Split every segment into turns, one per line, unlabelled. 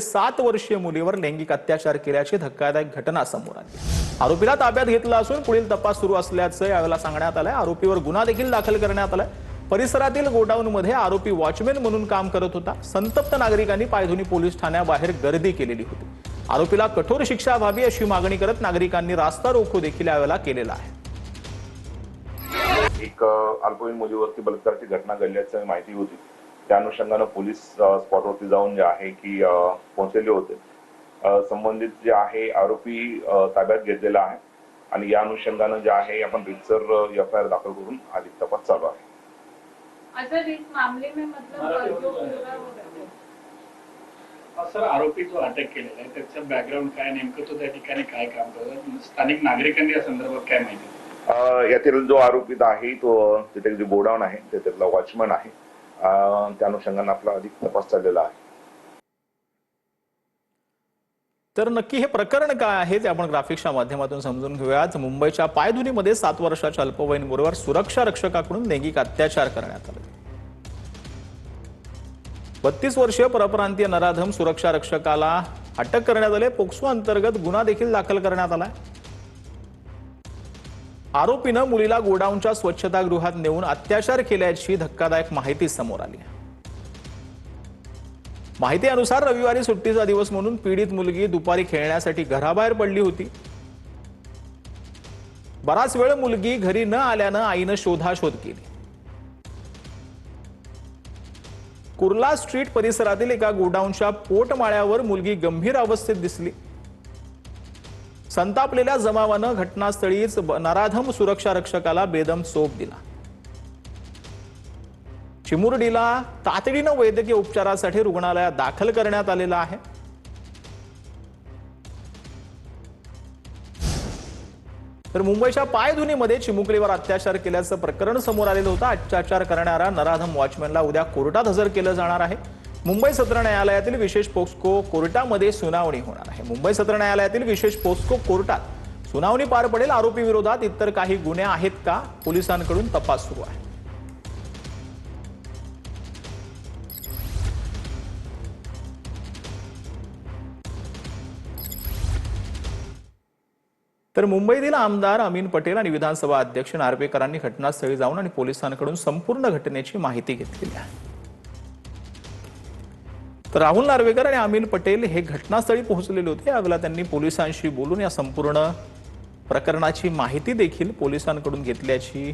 7 वर्षीय मुलीवर लैंगिक अत्याचार केल्याची धक्कादायक घटना समोर आली। आरोपीला ताब्यात घेतलं असून पुढील तपास सुरू असल्याचं यावेळेला सांगण्यात आलंय। आरोपीवर गुन्हा देखील दाखल करण्यात आलाय। परिसरातील गोडाऊनमध्ये आरोपी वॉचमॅन म्हणून काम करत होता। संतप्त नागरिकांनी पायधुनी पोलीस ठाण्याबाहेर गर्दी केलेली होती। आरोपीला कठोर शिक्षा व्हावी अशी मागणी करत नागरिकांनी रास्ता रोको देखील यावेळेला केलेला आहे।
एक अल्पवयीन मुलीवरती बलात्काराची घटना घडल्याची माहिती होती। त्या अनुषंगाने पोलीस स्पॉटवरती जाऊन जे आहे की पोहोचलेले होते। संबंधित जे आहे आरोपी ताब्यात घेतलेला आहे आणि या अनुषंगाने जे आहे आपण रितसर एफआयआर दाखल करून अधिक तपास चालू आहे।
अच्छा, इस मामले में मतलब जो
सर आरोपी जो अटक केलेला आहे त्याचं बॅकग्राऊंड काय, नेमकं तो त्या ठिकाणी काय काम करतो, स्थानिक नागरिकांनी या संदर्भात काय माहिती?
यातील जो आरोपी आहे तो तिथे जे गोडाऊन आहे त्यातला वॉचमन आहे। त्या अनुषंगाने आपला अधिक तपास चाललेला आहे।
तर नक्की हे प्रकरण काय आहे ते आपण ग्राफिक्सच्या माध्यमातून समजून घेऊयात। मुंबईच्या पायधुनीमध्ये 7 वर्षाच्या अल्पवयीन मुलीवर सुरक्षा रक्षकाकडून लैंगिक अत्याचार करण्यात आला। 32 वर्षीय परप्रांतीय नराधम सुरक्षा रक्षकाला अटक करण्यात आली। पोक्सो अंतर्गत गुन्हा देखील दाखल करण्यात आलाय। आरोपीनं मुलीला गोडाऊनच्या स्वच्छतागृहात नेऊन अत्याचार केल्याची धक्कादायक माहिती समोर आली। माहितीनुसार रविवारी सुट्टीचा दिवस म्हणून पीडित मुलगी दुपारी खेळण्यासाठी घराबाहेर पडली होती। बराच वेळ मुलगी घरी न आल्यानं आईनं शोधाशोध केली। कुर्ला स्ट्रीट परिसरातील एका गोडाऊनच्या पोटमाळ्यावर मुलगी गंभीर अवस्थेत दिसली। संतापलेल्या जमावानं घटनास्थळीच नराधम सुरक्षा रक्षकाला बेदम चोप दिला। चिमुरडीला तातडीनं वैद्यकीय उपचारासाठी रुग्णालयात दाखल करण्यात आलेला आहे। तर मुंबईच्या पायधुनीमध्ये चिमुकलीवर अत्याचार केल्याचं प्रकरण समोर आलेलं होतं। अत्याचार करणारा नराधम वॉचमॅनला उद्या कोर्टात हजर केलं जाणार आहे। मुंबई सत्र न्यायालयातील विशेष पोक्सो कोर्टामध्ये सुनावणी होणार आहे। मुंबई सत्र न्यायालयातील विशेष पोक्सो कोर्टात सुनावणी पार पडेल। आरोपी विरोधात इतर काही गुन्हे आहेत का, पोलिसांकडून तपास सुरू आहे। तर मुंबईतील आमदार अमीन पटेल आणि विधानसभा अध्यक्ष नार्वेकरांनी घटनास्थळी जाऊन आणि पोलिसांकडून संपूर्ण घटनेची माहिती घेतलेली आहे। तर राहुल नार्वेकर आणि अमीन पटेल हे घटनास्थळी पोहोचलेले होते। यावेळेला त्यांनी पोलिसांशी बोलून या संपूर्ण प्रकरणाची माहिती देखील पोलिसांकडून घेतल्याची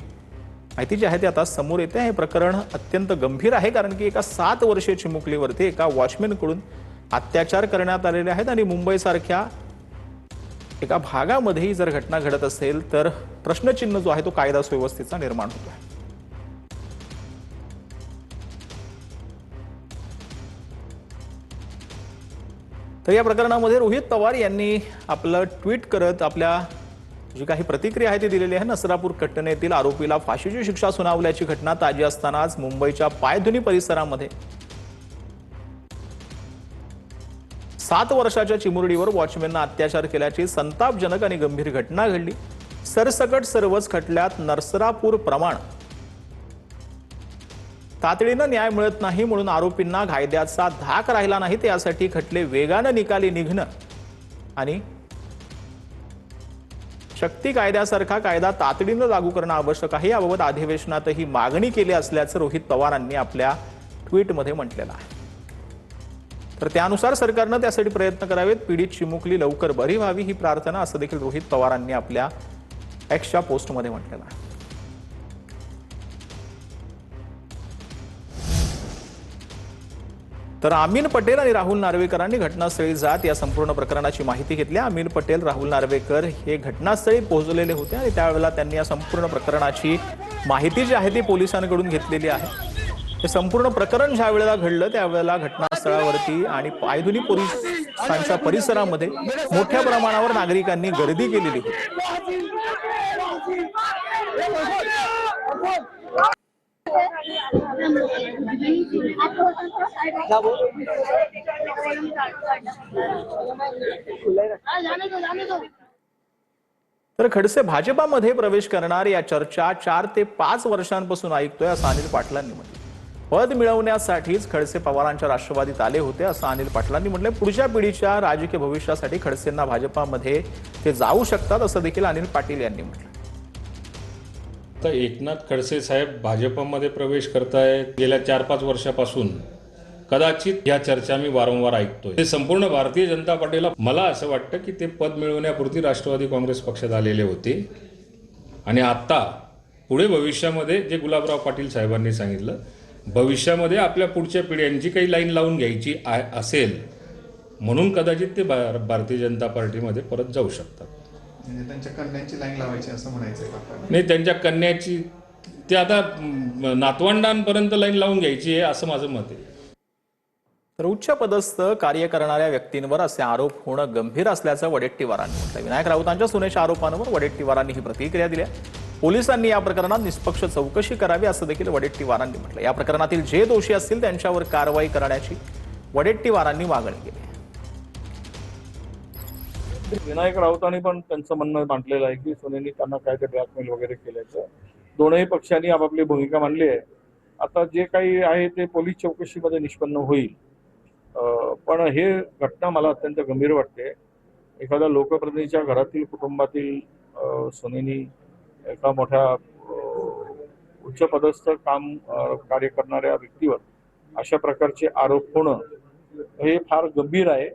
माहिती जी आहे ती आता समोर येते। हे प्रकरण अत्यंत गंभीर आहे, कारण की एका 7 वर्षीय चिमुकलीवरती एका वॉचमॅनकडून अत्याचार करण्यात आलेले आहेत आणि मुंबईसारख्या एका भागामध्ये जर घटना घडत असेल तर प्रश्नचिन्ह जो आहे तो कायदा सुव्यवस्थेचा निर्माण होतो आहे। तर या प्रकरणामध्ये रोहित पवार यांनी आपलं ट्विट करत आपल्या जी काही प्रतिक्रिया आहे ती दिलेली आहे। नसरापूर घटनेतील आरोपीला फाशीची शिक्षा सुनावल्याची घटना ताजी असतानाच मुंबईच्या पायधुनी परिसरामध्ये 7 वर्षाच्या चिमुरडीवर वॉचमॅननं अत्याचार केल्याची संतापजनक आणि गंभीर घटना घडली। सरसकट सर्वच खटल्यात नरसरापूर प्रमाण तातडीनं न्याय मिळत नाही, म्हणून आरोपींना कायद्याचा धाक राहिला नाही। त्यासाठी खटले वेगानं निकाली निघणं आणि शक्ती कायद्यासारखा कायदा तातडीनं लागू करणं आवश्यक आहे। याबाबत अधिवेशनातही मागणी केली असल्याचं रोहित पवारांनी आपल्या ट्विटमध्ये म्हटलेलं आहे। तर त्यानुसार सरकारनं त्यासाठी प्रयत्न करावेत। पीडित चिमुकली लवकर बरी व्हावी ही प्रार्थना, असं देखील रोहित पवारांनी आपल्या एक्सच्या पोस्टमध्ये म्हटलेलं आहे। तर अमीन पटेल आणि राहुल नार्वेकरांनी घटनास्थळी जात या संपूर्ण प्रकरणाची माहिती घेतली। अमीन पटेल, राहुल नार्वेकर हे घटनास्थळी पोहोचलेले होते आणि त्यावेळेला त्यांनी या संपूर्ण प्रकरणाची माहिती जी आहे ती पोलिसांकडून घेतलेली आहे। हे संपूर्ण प्रकरण ज्या वेळेला घडलं त्यावेळेला घटनास्थळावरती आणि पायधुनी पोलिसांच्या परिसरामध्ये मोठ्या प्रमाणावर नागरिकांनी गर्दी केलेली होती। तर खडसे भाजपामध्ये प्रवेश करणार या चर्चा 4 ते 5 वर्षांपासून ऐकतोय, असं अनिल पाटलांनी म्हटलं। पद मिळवण्यासाठीच खडसे पवारांच्या राष्ट्रवादीत आले होते असं अनिल पाटलांनी म्हटलंय. पुढच्या पिढीच्या राजकीय भविष्यासाठी खडसेंना भाजपामध्ये ते जाऊ शकतात असं देखील अनिल पाटील यांनी म्हटलं.
तर एकनाथ खडसे साहेब भाजपमध्ये प्रवेश करतायत गेल्या 4-5 वर्षापासून कदाचित ह्या चर्चा मी वारंवार ऐकतोय. ते संपूर्ण भारतीय जनता पार्टीला मला असं वाटतं की ते पद मिळवण्यापुरती राष्ट्रवादी काँग्रेस पक्षात आलेले होते आणि आता पुढे भविष्यामध्ये जे गुलाबराव पाटील साहेबांनी सांगितलं, भविष्यामध्ये आपल्या पुढच्या पिढ्यांची काही लाईन लावून घ्यायची असेल म्हणून कदाचित ते भारतीय जनता पार्टीमध्ये परत जाऊ शकतात.
म्हणजे त्यांच्या कन्यांची लाईन लावायची असं म्हणायचं आहे.
नाही, त्यांच्या कन्याची ते आता नातवंडांपर्यंत लाईन लावून घ्यायची आहे असं माझं मत आहे.
तर उच्च पदस्थ कार्य करणाऱ्या व्यक्तींवर असे आरोप होणं गंभीर असल्याचं वडेट्टीवारांनी म्हटलं. विनायक राऊतांच्या सुनेच्या आरोपांवर वडेट्टीवारांनी ही प्रतिक्रिया दिली. पोलिसांनी या प्रकरणात निष्पक्ष चौकशी करावी असं देखील वडेट्टीवारांनी म्हटलं. या प्रकरणातील जे दोषी असतील त्यांच्यावर कारवाई करण्याची वडेट्टीवारांनी मागणी केली.
विनायक राऊतांनी पण त्यांचं म्हणणं मांडलेलं आहे की सोनेनी त्यांना काय ते ब्लॅकमेल वगैरे केल्याचं. दोनही पक्षांनी आपापली भूमिका मांडली आहे. आता जे काही आहे ते पोलीस चौकशीमध्ये निष्पन्न होईल. पण हे घटना मला अत्यंत गंभीर वाटते. एखाद्या लोकप्रतिनिधीच्या घरातील कुटुंबातील सोनेनी एका मोठ्या उच्चपदस्थ कार्य करणाऱ्या व्यक्तीवर अशा प्रकारचे आरोप होणं हे फार गंभीर आहे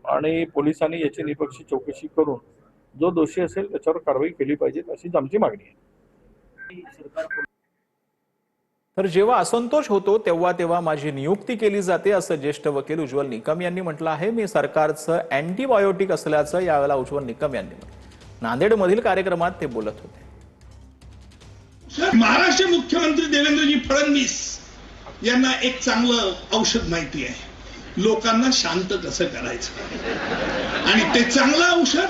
आणि पोलिसांनी याची निष्पक्ष चौकशी करून जो दोषी असेल त्याच्यावर कारवाई केली पाहिजे अशीच आमची मागणी आहे.
तर जेव्हा असंतोष होतो तेव्हा माझी नियुक्ती केली जाते असं ज्येष्ठ वकील उज्ज्वल निकम यांनी म्हटलं आहे. मी सरकारचं अँटीबायोटिक असल्याचं यावेळेला उज्ज्वल निकम यांनी म्हटलं. नांदेडमधील कार्यक्रमात ते बोलत होते.
महाराष्ट्र मुख्यमंत्री देवेंद्रजी फडणवीस यांना एक चांगलं औषध माहिती आहे, लोकांना शांत कसं करायचं. आणि ते चांगलं औषध,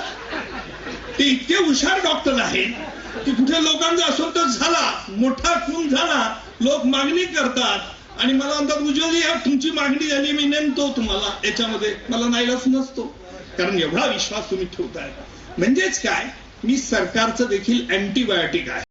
ते इतके हुशार डॉक्टर आहेत की कुठे लोकांचा असंतोष झाला, मोठा खून झाला, लोक मागणी करतात आणि मला म्हणतात उज्ज्वल या तुमची मागणी झाली, मी नेमतो तुम्हाला याच्यामध्ये. मला नाईलाज नसतो, कारण एवढा विश्वास तुम्ही ठेवताय. म्हणजेच काय, मी सरकारचं देखील अँटीबायोटिक आहे.